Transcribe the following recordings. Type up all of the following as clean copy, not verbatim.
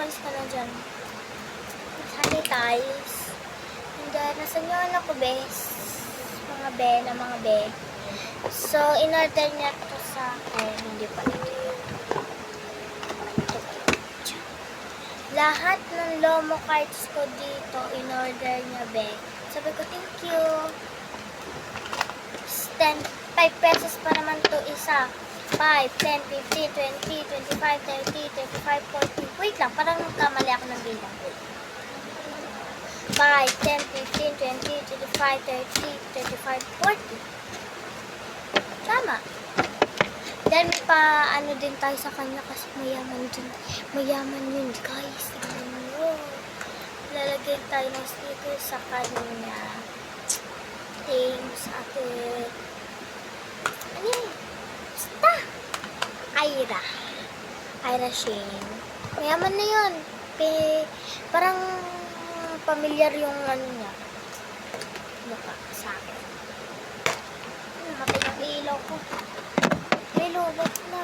umalis ka na dyan. Sanitize. And then, nasan yung anak ko, bes? Mga be, na mga be. So, in-order niya to sa akin. Hindi pa ito yun. Lahat ng Lomo cards ko dito, in-order niya, be. Sabi ko, thank you. 5 pesos pa naman to isa. 5, 10, 15, 20, 25, 30, 35, 40. Wait lang, parang kamali ako ng bilang. 5, 10, 15, 20, 25, 30, 35, 40. Tama. Then, ano din tayo sa kanya kasi mayaman din. Mayaman yun, guys. Tignan nyo. Lalagay tayo ng sticker sa kanya. Thanks, ate. Ano yun? Basta. Ira Shane. Mayaman na yun. Parang pamilyar yung ano niya. Mukha sa akin. Matay ang ilaw ko. May lobot na.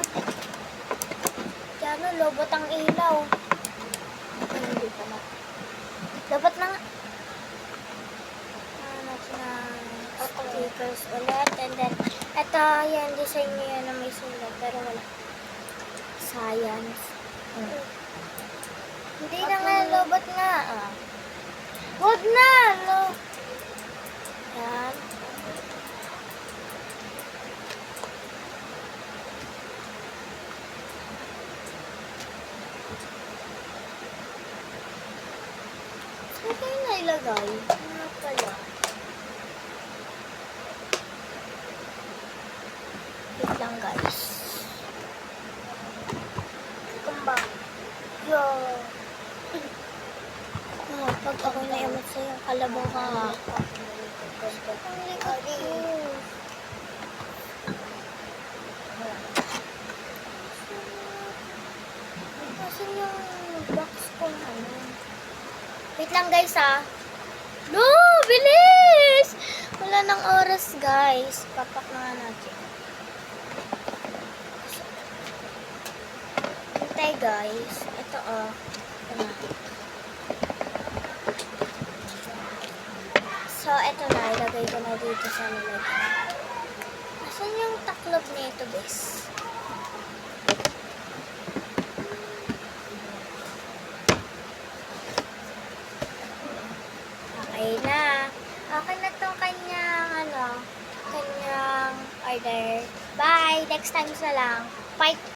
Diyan o, lobot ang ilaw. Hindi pa na. Lobot na nga. Natin ang stickers ulit. And then, ito, yan, design niya yan na may sulat. Pero wala. Science. Hindi na nga, lobot nga. Huwag na! Yan. Saan kayo nailagay? Ano pala? Wait lang, guys. Kumba. Yo. Pag ako naiamot sa'yo, kalabaw ka. Ang likod ko. Nasaan yung box kong ano? Wait lang, guys, ha. No! Bilis! Wala nang oras, guys. Papak na nga natin. Hintay, guys. Ito, So, ito na. Ilagay ko na dito sa nilagay. Asan yung taklob nito, guys? Okay na. Okay na to kanyang, kanyang order. Bye! Next time na lang. Bye!